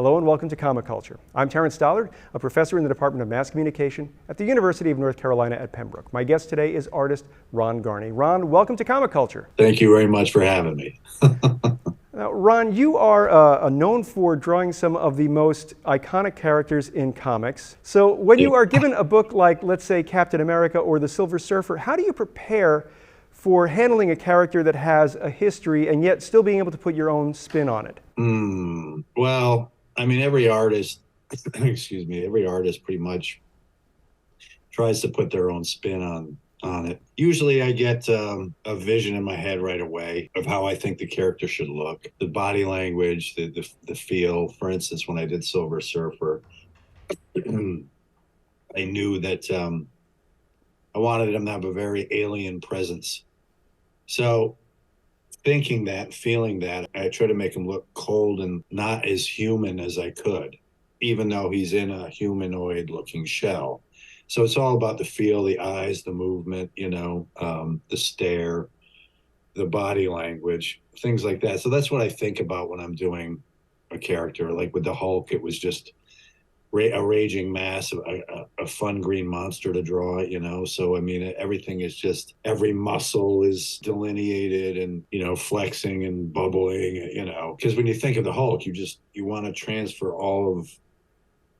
Hello and welcome to Comic Culture. I'm Terrence Dollard, a professor in the Department of Mass Communication at the University of North Carolina at Pembroke. My guest today is artist Ron Garney. Ron, welcome to Comic Culture. Thank you very much for having me. Now, Ron, you are known for drawing some of the most iconic characters in comics. So when you are given a book like, let's say, Captain America or The Silver Surfer, how do you prepare for handling a character that has a history and yet still being able to put your own spin on it? Well, I mean, every artist, every artist pretty much tries to put their own spin on it. Usually I get a vision in my head right away of how I think the character should look, the body language, the feel. For instance, when I did Silver Surfer, I knew that I wanted him to have a very alien presence. So thinking that, feeling that, I try to make him look cold and not as human as I could, even though he's in a humanoid looking shell. So it's all about the feel, the eyes, the movement, the stare, the body language, things like that. So that's what I think about when I'm doing a character. Like with the Hulk, it was just a raging mass, a fun green monster to draw, So, I mean, everything is just, every muscle is delineated and, flexing and bubbling, Because when you think of the Hulk, you want to transfer all of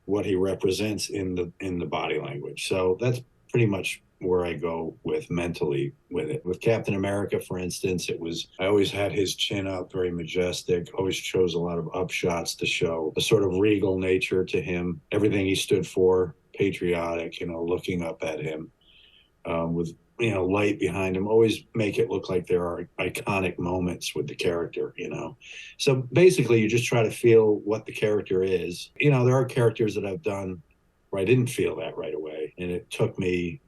what he represents in the body language. So that's pretty much where I go with mentally with it. With Captain America, for instance, I always had his chin up, very majestic, always chose a lot of upshots to show a sort of regal nature to him, everything he stood for, patriotic, looking up at him, with light behind him, always make it look like there are iconic moments with the character, So basically you just try to feel what the character is. There are characters that I've done where I didn't feel that right away, and it took me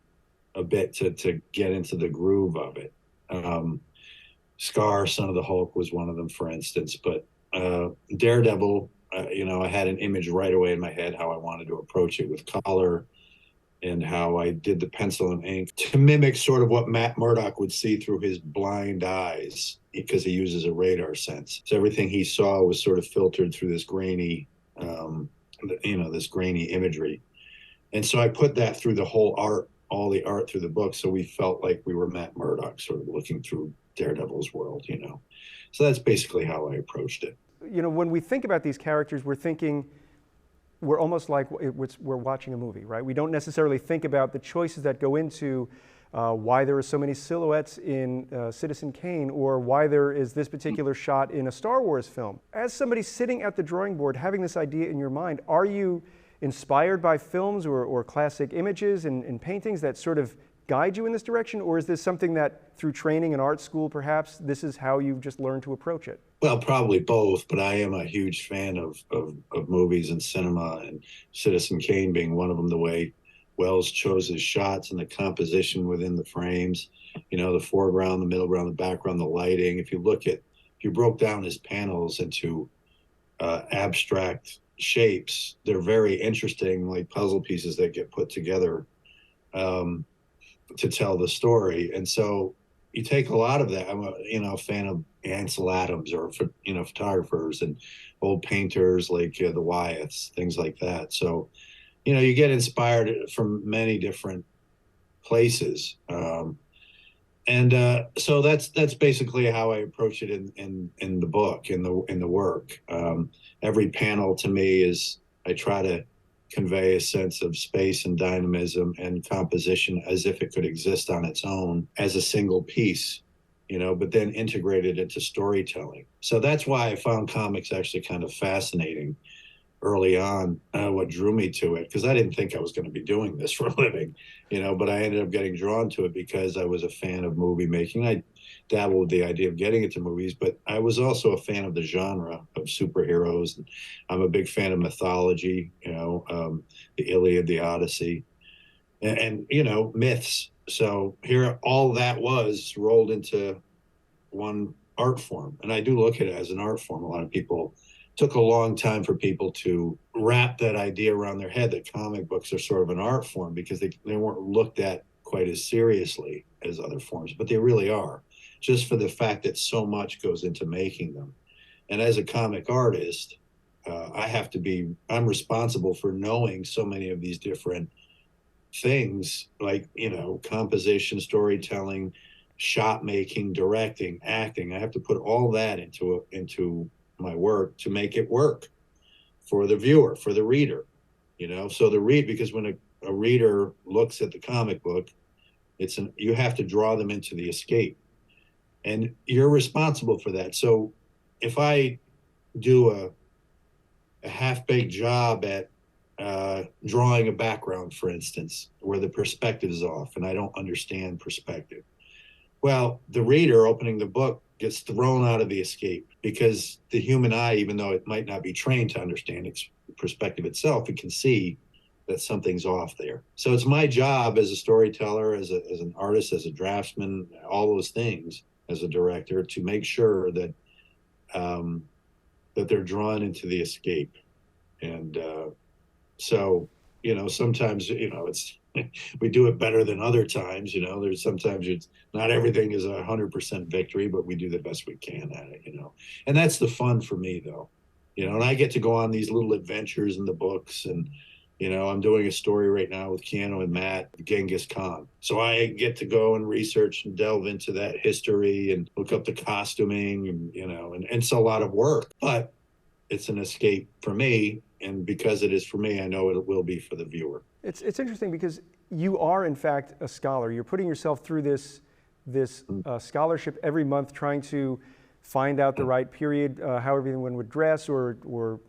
a bit to get into the groove of it. Scar, Son of the Hulk, was one of them, for instance, but Daredevil, I had an image right away in my head how I wanted to approach it with color, and how I did the pencil and ink to mimic sort of what Matt Murdock would see through his blind eyes, because he uses a radar sense. So everything he saw was sort of filtered through this grainy, this grainy imagery. And so I put that through the whole art, all the art through the book. So we felt like we were Matt Murdock sort of looking through Daredevil's world, So that's basically how I approached it. When we think about these characters, we're almost like we're watching a movie, right? We don't necessarily think about the choices that go into why there are so many silhouettes in Citizen Kane, or why there is this particular shot in a Star Wars film. As somebody sitting at the drawing board, having this idea in your mind, are you inspired by films or classic images and paintings that sort of guide you in this direction? Or is this something that through training in art school, perhaps, this is how you've just learned to approach it? Well, probably both, but I am a huge fan of movies and cinema, and Citizen Kane being one of them, the way Wells chose his shots and the composition within the frames, the foreground, the middle ground, the background, the lighting. If you broke down his panels into abstract shapes, they're very interesting, like puzzle pieces that get put together to tell the story. And so you take a lot of that. I'm a fan of Ansel Adams, or photographers and old painters like the Wyeths, things like that. So you get inspired from many different places, and so that's basically how I approach it in the book, in the work. Every panel to me is, I try to convey a sense of space and dynamism and composition as if it could exist on its own as a single piece, but then integrated into storytelling. So that's why I found comics actually kind of fascinating early on, what drew me to it, because I didn't think I was going to be doing this for a living, but I ended up getting drawn to it because I was a fan of movie making. I dabbled with the idea of getting into movies, but I was also a fan of the genre of superheroes. And I'm a big fan of mythology, the Iliad, the Odyssey, and myths. So here, all that was rolled into one art form. And I do look at it as an art form. A lot of people took a long time for people to wrap that idea around their head that comic books are sort of an art form, because they weren't looked at quite as seriously as other forms, but they really are, just for the fact that so much goes into making them. And as a comic artist, I'm responsible for knowing so many of these different things, like, composition, storytelling, shot making, directing, acting. I have to put all that into my work to make it work for the viewer, for the reader. So because when a reader looks at the comic book, you have to draw them into the escape, and you're responsible for that. So if I do a half-baked job at drawing a background, for instance, where the perspective is off and I don't understand perspective, well, the reader opening the book gets thrown out of the escape, because the human eye, even though it might not be trained to understand its perspective itself, it can see that something's off there. So it's my job as a storyteller, as an artist, as a draftsman, all those things, as a director, to make sure that that they're drawn into the escape. And so, sometimes, it's we do it better than other times. There's sometimes it's not everything is 100% victory, but we do the best we can at it. And that's the fun for me, though. And I get to go on these little adventures in the books, and I'm doing a story right now with Keanu and Matt, Genghis Khan. So I get to go and research and delve into that history and look up the costuming, and it's a lot of work, but it's an escape for me. And because it is for me, I know it will be for the viewer. It's interesting because you are, in fact, a scholar. You're putting yourself through this scholarship every month, trying to find out the right period, how everyone would dress, or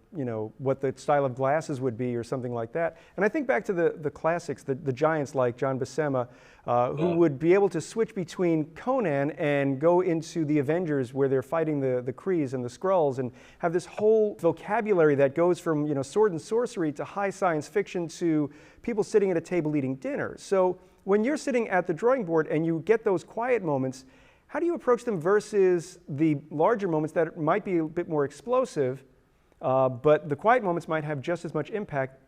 what the style of glasses would be, or something like that. And I think back to the classics, the giants like John Buscema, who would be able to switch between Conan and go into the Avengers, where they're fighting the Krees and the Skrulls, and have this whole vocabulary that goes from sword and sorcery to high science fiction to people sitting at a table eating dinner. So when you're sitting at the drawing board and you get those quiet moments, how do you approach them versus the larger moments that might be a bit more explosive, but the quiet moments might have just as much impact?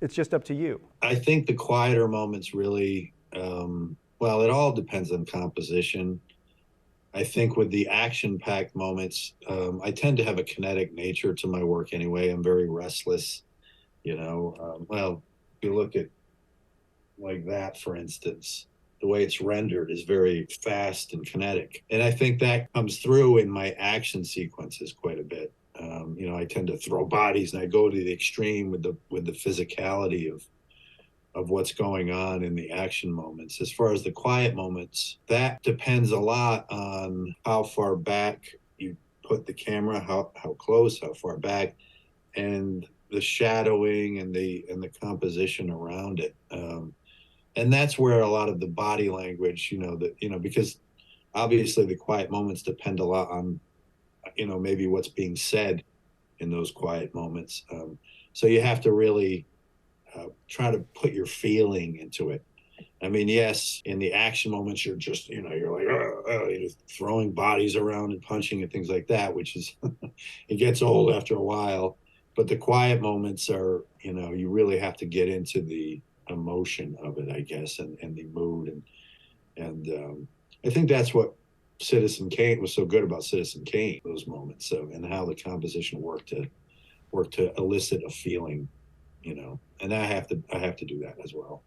It's just up to you. I think the quieter moments really, well, it all depends on composition. I think with the action-packed moments, I tend to have a kinetic nature to my work anyway. I'm very restless, well, if you look at like that, for instance, the way it's rendered is very fast and kinetic. And I think that comes through in my action sequences quite a bit. I tend to throw bodies, and I go to the extreme with the physicality of what's going on in the action moments. As far as the quiet moments, that depends a lot on how far back you put the camera, how close, how far back, and the shadowing and the composition around it. And that's where a lot of the body language, because obviously the quiet moments depend a lot on, maybe what's being said in those quiet moments. So you have to really try to put your feeling into it. I mean, yes, in the action moments, you're just, you're like, you're throwing bodies around and punching and things like that, which is, it gets old after a while. But the quiet moments are, you really have to get into the emotion of it, I guess, and the mood. And I think that's what Citizen Kane was so good about Citizen Kane, those moments. So, and how the composition worked to elicit a feeling, and I have to do that as well.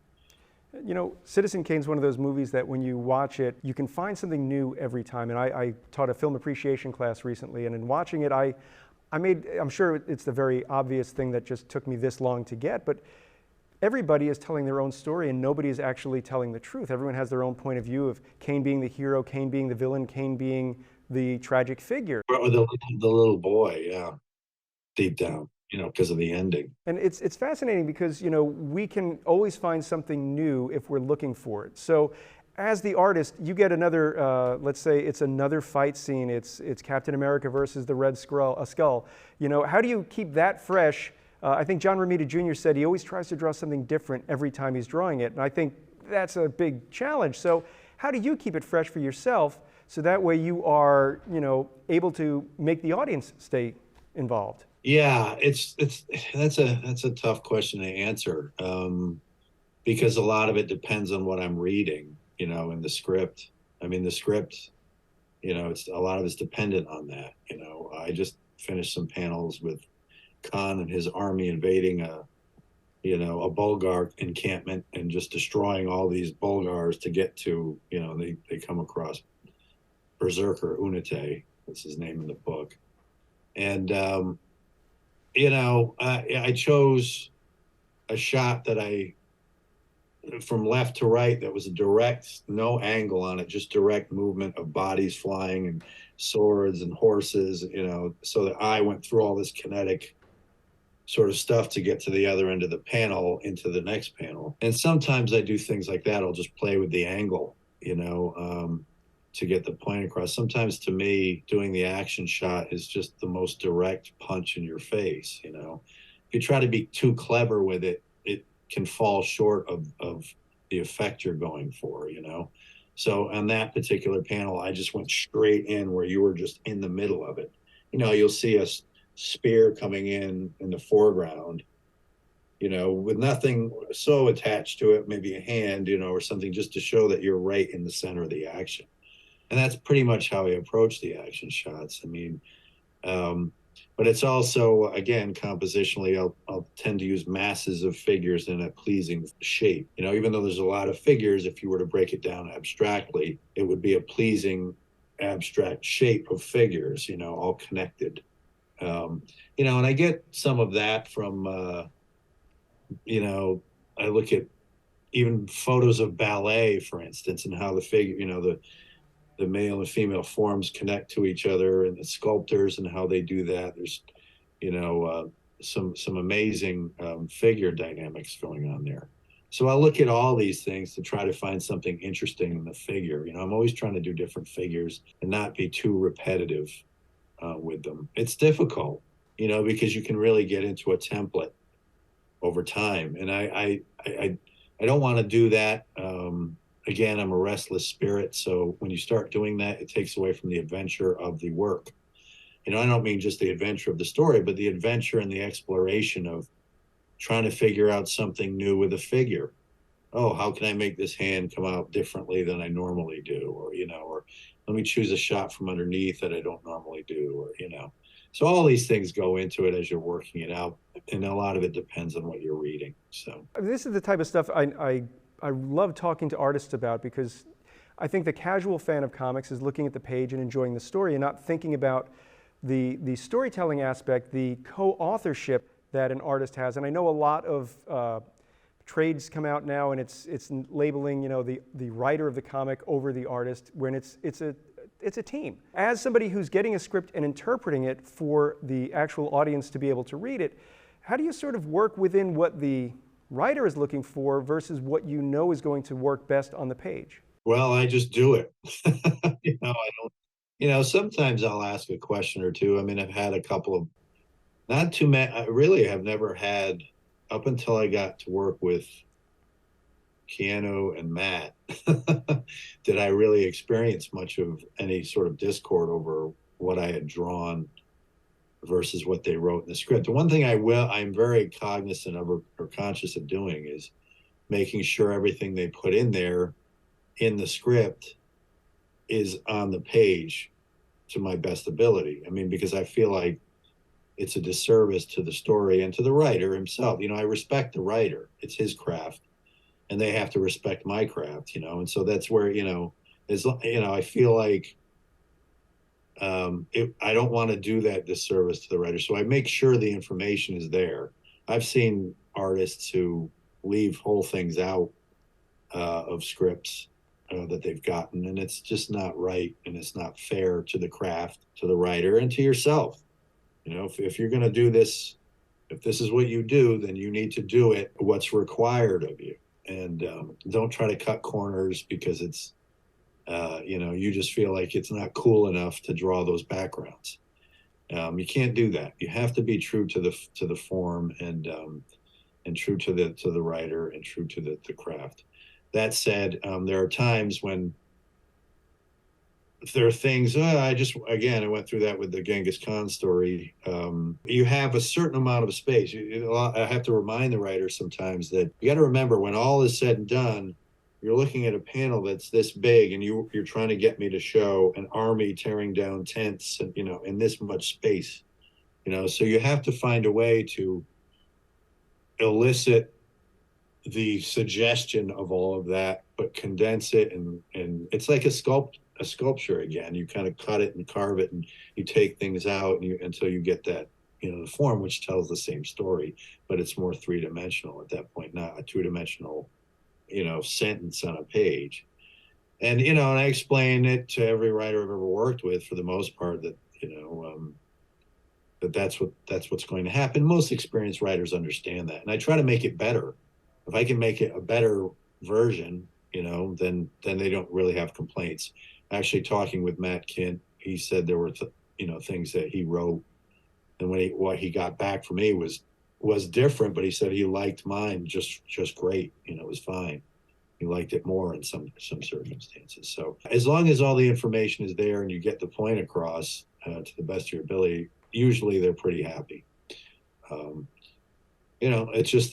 Citizen Kane's one of those movies that when you watch it, you can find something new every time. And I taught a film appreciation class recently, and in watching it, I'm sure it's the very obvious thing that just took me this long to get, but everybody is telling their own story, and nobody is actually telling the truth. Everyone has their own point of view of Kane being the hero, Kane being the villain, Kane being the tragic figure. Or the little boy, yeah, deep down, because of the ending. And it's fascinating because, we can always find something new if we're looking for it. So as the artist, you get another, let's say it's another fight scene, it's Captain America versus the Red Skull. How do you keep that fresh? I think John Romita Jr. said he always tries to draw something different every time he's drawing it. And I think that's a big challenge. So how do you keep it fresh for yourself so that way you are, able to make the audience stay involved? Yeah, that's a tough question to answer, because a lot of it depends on what I'm reading, in the script. I mean, the script, it's a lot of it's dependent on that. I just finished some panels with Khan and his army invading a Bulgar encampment and just destroying all these Bulgars to get to, they come across BRZRKR Unite, that's his name in the book. And, I chose a shot from left to right that was a direct, no angle on it, just direct movement of bodies flying and swords and horses, so that I went through all this kinetic sort of stuff to get to the other end of the panel into the next panel. And sometimes I do things like that. I'll just play with the angle, to get the point across. Sometimes to me, doing the action shot is just the most direct punch in your face. If you try to be too clever with it, it can fall short of the effect you're going for. So on that particular panel, I just went straight in where you were just in the middle of it. You'll see a spear coming in the foreground, with nothing so attached to it, maybe a hand, or something, just to show that you're right in the center of the action. And that's pretty much how I approach the action shots. I mean, but it's also, again, compositionally, I'll tend to use masses of figures in a pleasing shape. Even though there's a lot of figures, if you were to break it down abstractly, it would be a pleasing abstract shape of figures, all connected. And I get some of that from, I look at even photos of ballet, for instance, and how the figure, the male and female forms connect to each other, and the sculptors and how they do that. There's, some amazing figure dynamics going on there. So I look at all these things to try to find something interesting in the figure. I'm always trying to do different figures and not be too repetitive with them. It's difficult, because you can really get into a template over time. And I don't want to do that. Again, I'm a restless spirit. So when you start doing that, it takes away from the adventure of the work. I don't mean just the adventure of the story, but the adventure and the exploration of trying to figure out something new with a figure. Oh, how can I make this hand come out differently than I normally do? Or let me choose a shot from underneath that I don't normally do, So all these things go into it as you're working it out, and a lot of it depends on what you're reading. So this is the type of stuff I love talking to artists about, because I think the casual fan of comics is looking at the page and enjoying the story and not thinking about the storytelling aspect, the co-authorship that an artist has. And I know a lot of trades come out now, and it's labeling the writer of the comic over the artist, when it's a team. As somebody who's getting a script and interpreting it for the actual audience to be able to read it, how do you sort of work within what the writer is looking for versus what is going to work best on the page? Well, I just do it. I don't, sometimes I'll ask a question or two. I mean, I've had a couple of, not too many, I really have never had, up until I got to work with Keanu and Matt, did I really experience much of any sort of discord over what I had drawn versus what they wrote in the script. The one thing I'm very cognizant of or conscious of doing is making sure everything they put in there in the script is on the page to my best ability. I mean, because I feel like it's a disservice to the story and to the writer himself. I respect the writer. It's his craft, and they have to respect my craft, and so that's where, I feel like I don't want to do that disservice to the writer. So I make sure the information is there. I've seen artists who leave whole things out of scripts that they've gotten, and it's just not right, and it's not fair to the craft, to the writer, and to yourself. If you're going to do this, if this is what you do, then you need to do it what's required of you, and don't try to cut corners because it's you just feel like it's not cool enough to draw those backgrounds. You can't do that. You have to be true to the form, and true to the writer, and true to the craft. That said, there are times when there are things, I went through that with the Genghis Khan story. You have a certain amount of space. I have to remind the writer sometimes that you got to remember, when all is said and done, you're looking at a panel that's this big, and you're trying to get me to show an army tearing down tents, and in this much space. So you have to find a way to elicit the suggestion of all of that, but condense it, and it's like a sculpture again. You kind of cut it and carve it, and you take things out, until you get that, the form, which tells the same story, but it's more three-dimensional at that point, not a two-dimensional, sentence on a page. And I explain it to every writer I've ever worked with, for the most part, that that's what's going to happen. Most experienced writers understand that, and I try to make it better. If I can make it a better version, then they don't really have complaints. Actually, talking with Matt Kint, he said there were things that he wrote, and what he got back from me was different, but he said he liked mine just great. It was fine. He liked it more in some circumstances. So as long as all the information is there and you get the point across to the best of your ability, usually they're pretty happy. It's just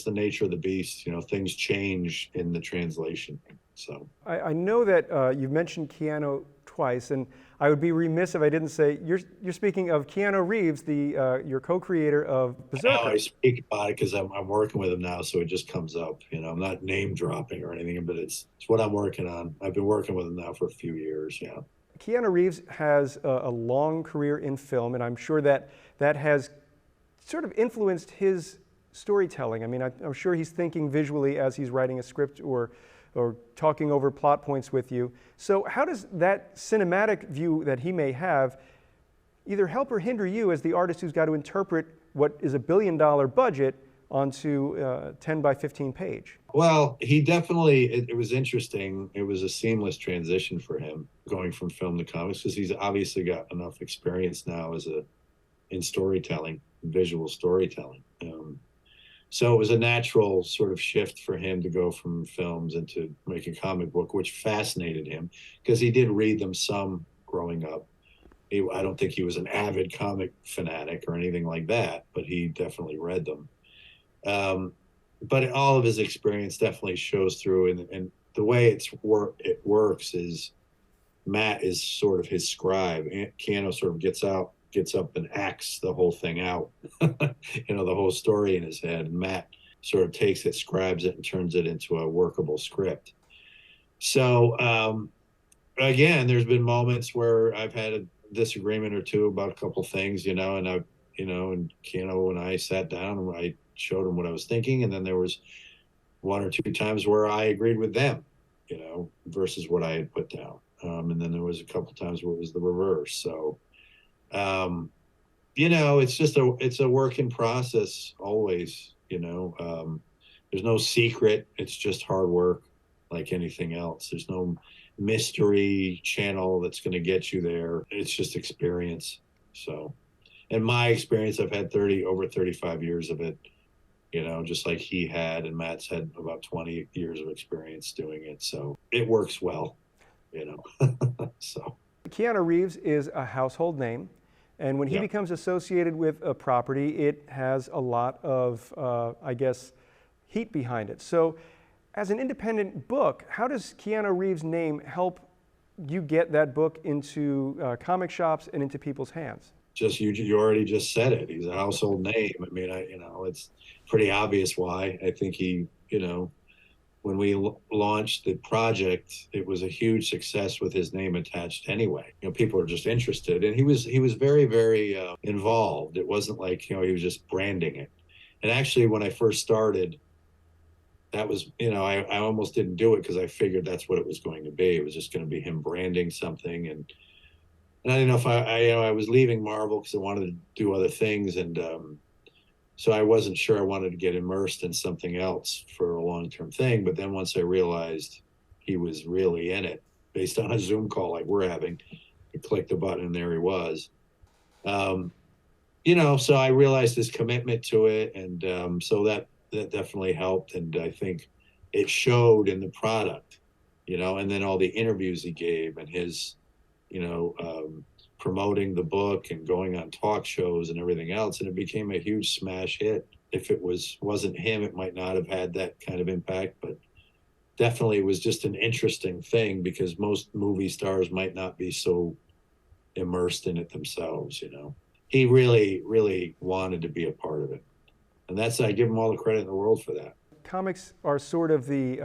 the nature of the beast. Things change in the translation. So I know that you've mentioned Keanu twice, and I would be remiss if I didn't say you're speaking of Keanu Reeves, your co-creator of BRZRKR. I speak about it because I'm working with him now, so it just comes up. I'm not name dropping or anything, but it's what I'm working on. I've been working with him now for a few years. Yeah. Keanu Reeves has a long career in film, and I'm sure that has sort of influenced his storytelling. I mean, I'm sure he's thinking visually as he's writing a script or talking over plot points with you. So how does that cinematic view that he may have either help or hinder you as the artist who's got to interpret what is $1 billion budget onto 10 by 15 page? Well, he definitely, it was interesting. It was a seamless transition for him going from film to comics, because he's obviously got enough experience now in storytelling, visual storytelling. So it was a natural sort of shift for him to go from films into making comic book, which fascinated him because he did read them some growing up. I don't think he was an avid comic fanatic or anything like that, but he definitely read them. But all of his experience definitely shows through, and the way it works is Matt is sort of his scribe. Keanu sort of gets up and acts the whole thing out, the whole story in his head. And Matt sort of takes it, scribes it, and turns it into a workable script. So again, there's been moments where I've had a disagreement or two about a couple things, and and Keanu and I sat down and I showed him what I was thinking, and then there was one or two times where I agreed with them, versus what I had put down, and then there was a couple times where it was the reverse. So it's a work in process always. There's no secret. It's just hard work, like anything else. There's no mystery channel that's going to get you there. It's just experience. So, in my experience, I've had over 35 years of it, just like he had, and Matt's had about 20 years of experience doing it. So it works well, so. Keanu Reeves is a household name, and when he becomes associated with a property, it has a lot of, heat behind it. So as an independent book, how does Keanu Reeves' name help you get that book into comic shops and into people's hands? Just you already just said it. He's a household name. I mean, it's pretty obvious why. I think he, when we launched the project, it was a huge success with his name attached anyway. People are just interested, and he was very, very involved. It wasn't like, he was just branding it. And actually, when I first started, that was, I almost didn't do it because I figured that's what it was going to be. It was just going to be him branding something, and I didn't know if I was leaving Marvel because I wanted to do other things, and so I wasn't sure I wanted to get immersed in something else for a long-term thing. But then once I realized he was really in it, based on a Zoom call like we're having, I clicked the button and there he was. So I realized his commitment to it, and so that definitely helped, and I think it showed in the product, and then all the interviews he gave, and his, promoting the book and going on talk shows and everything else, and it became a huge smash hit. If it wasn't him, it might not have had that kind of impact, but definitely it was just an interesting thing because most movie stars might not be so immersed in it themselves, he really, really wanted to be a part of it. And that's, I give him all the credit in the world for that. Comics are sort of the,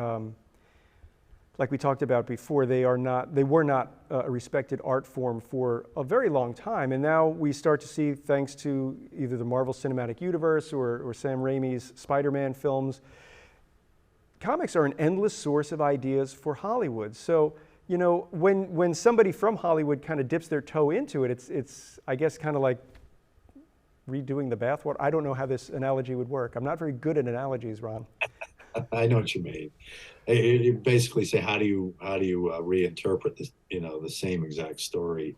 like we talked about before, they were not a respected art form for a very long time. And now we start to see, thanks to either the Marvel Cinematic Universe or Sam Raimi's Spider-Man films, comics are an endless source of ideas for Hollywood. So, you know, when somebody from Hollywood kind of dips their toe into it, it's I guess kind of like redoing the bathwater. I don't know how this analogy would work. I'm not very good at analogies, Ron. I know what you mean. You basically say, how do you reinterpret this, you know, the same exact story?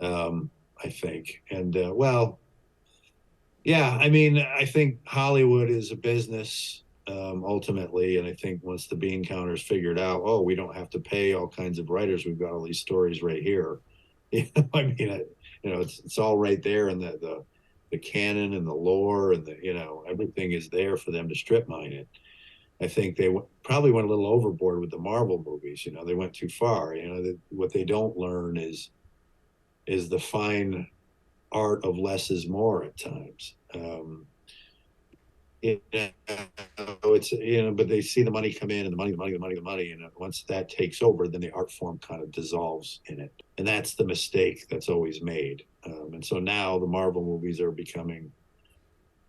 I think, and well, yeah. I mean, I think Hollywood is a business ultimately, and I think once the bean counters figured out, oh, we don't have to pay all kinds of writers. We've got all these stories right here. You know, I mean, you know, it's all right there, and the canon and the lore and the, you know, everything is there for them to strip mine it. I think they probably went a little overboard with the Marvel movies. You know, they went too far. You know, what they don't learn is the fine art of less is more at times. You know, it's, you know, but they see the money come in, and the money, and once that takes over, then the art form kind of dissolves in it, and that's the mistake that's always made. And so now the Marvel movies are becoming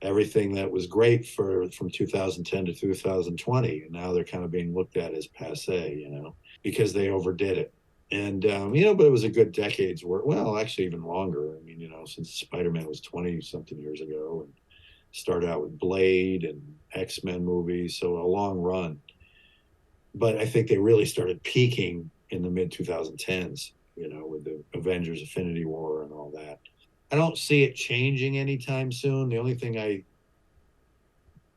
everything that was great from 2010 to 2020, and now they're kind of being looked at as passe, you know, because they overdid it. And you know, but it was a good decade's work. Well, actually, even longer. I mean, you know, since Spider-Man was 20 something years ago, and started out with Blade and X-Men movies, so a long run. But I think they really started peaking in the mid 2010s, you know, with the Avengers Infinity War and all that. I don't see it changing anytime soon. The only thing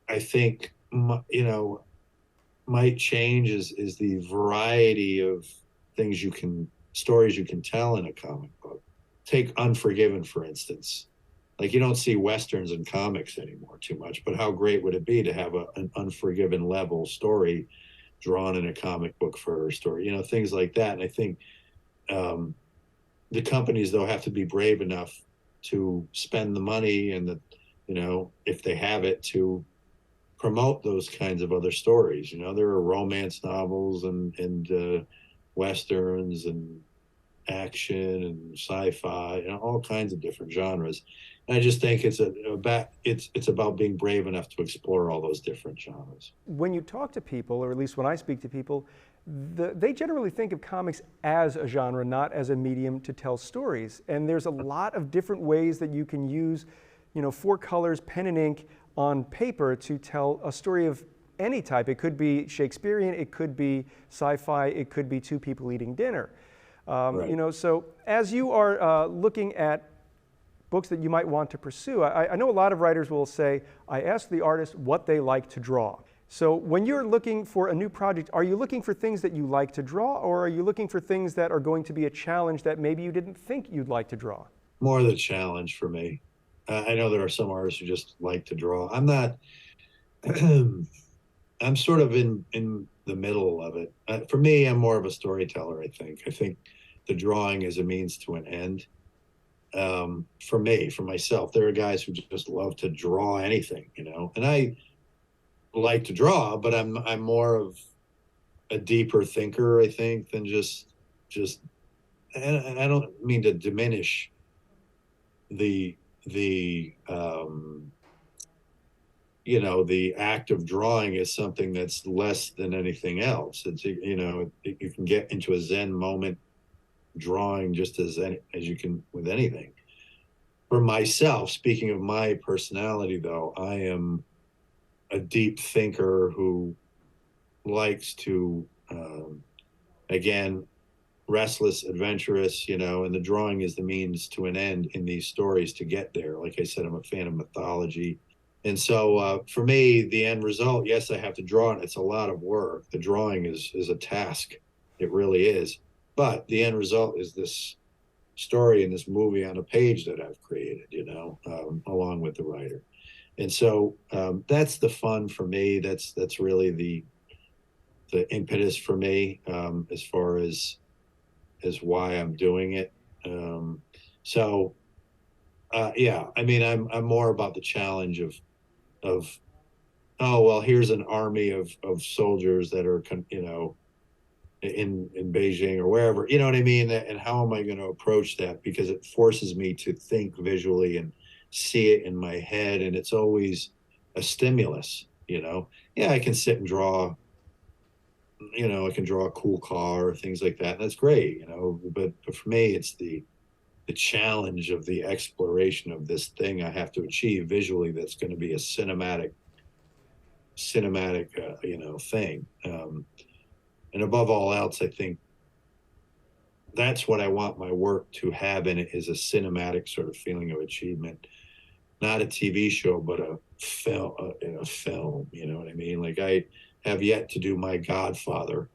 I think, you know, might change is the variety of stories you can tell in a comic book. Take Unforgiven, for instance. Like, you don't see Westerns in comics anymore too much, but how great would it be to have an Unforgiven level story drawn in a comic book for a story, you know, things like that. And I think the companies, though, have to be brave enough to spend the money and you know, if they have it, to promote those kinds of other stories. You know, there are romance novels and Westerns and action and sci-fi, you know, all kinds of different genres. And I just think it's about being brave enough to explore all those different genres. When you talk to people, or at least when I speak to people, they generally think of comics as a genre, not as a medium to tell stories. And there's a lot of different ways that you can use, you know, 4 colors, pen and ink on paper to tell a story of any type. It could be Shakespearean, it could be sci-fi, it could be 2 people eating dinner. Right. You know, so as you are looking at books that you might want to pursue, I know a lot of writers will say, I ask the artist what they like to draw. So when you're looking for a new project, are you looking for things that you like to draw, or are you looking for things that are going to be a challenge that maybe you didn't think you'd like to draw? More the challenge for me. I know there are some artists who just like to draw. I'm not, I'm sort of in the middle of it. For me, I'm more of a storyteller, I think. I think the drawing is a means to an end. For me, for myself, there are guys who just love to draw anything, you know, and I like to draw, but I'm more of a deeper thinker, I think, than just, and I don't mean to diminish the you know, the act of drawing is something that's less than anything else. It's, you know, you can get into a Zen moment drawing just as you can with anything. For myself, speaking of my personality, though, I am a deep thinker who likes to, again, restless, adventurous, you know, and the drawing is the means to an end in these stories to get there. Like I said, I'm a fan of mythology. And so for me, the end result, yes, I have to draw it. It's a lot of work. The drawing is a task. It really is. But the end result is this story in this movie on a page that I've created, you know, along with the writer. And so that's the fun for me. That's really the impetus for me as far as why I'm doing it. So Yeah, I mean, I'm more about the challenge of oh well, here's an army of soldiers that are in Beijing or wherever, you know what I mean? And how am I going to approach that? Because it forces me to think visually and see it in my head, and it's always a stimulus. Yeah, I can sit and draw. I can draw a cool car, things like that. That's great, but for me, it's the challenge of the exploration of this thing I have to achieve visually. That's going to be a cinematic, thing. And above all else, I think that's what I want my work to have in it, is a cinematic sort of feeling of achievement, not a TV show, but a film, you know what I mean? Like, I have yet to do my Godfather,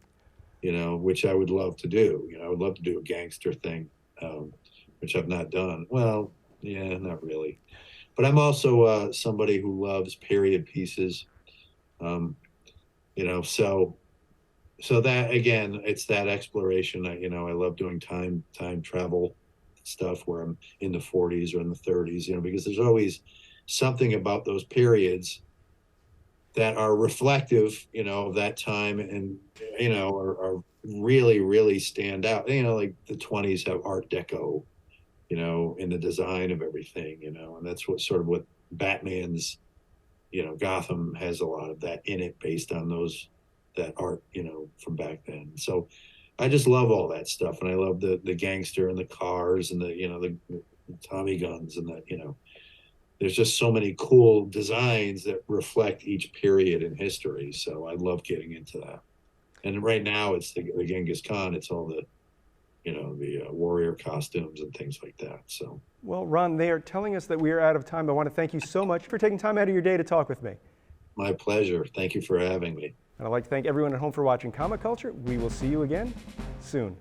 which I would love to do. I would love to do a gangster thing, which I've not done. Well, yeah, not really. But I'm also somebody who loves period pieces. Um, so that, again, it's that exploration. I love doing time travel stuff where I'm in the 40s or in the 30s, because there's always something about those periods that are reflective, of that time, and are really, really stand out. Like the 20s have Art Deco, in the design of everything, and that's what Batman's, Gotham has a lot of that in it, based on that art, from back then. So I just love all that stuff, and I love the gangster and the cars and the Tommy guns and there's just so many cool designs that reflect each period in history. So I love getting into that. And right now it's the Genghis Khan. It's all the warrior costumes and things like that. So, well, Ron, they are telling us that we are out of time. I want to thank you so much for taking time out of your day to talk with me. My pleasure. Thank you for having me. And I'd like to thank everyone at home for watching Comic Culture. We will see you again soon.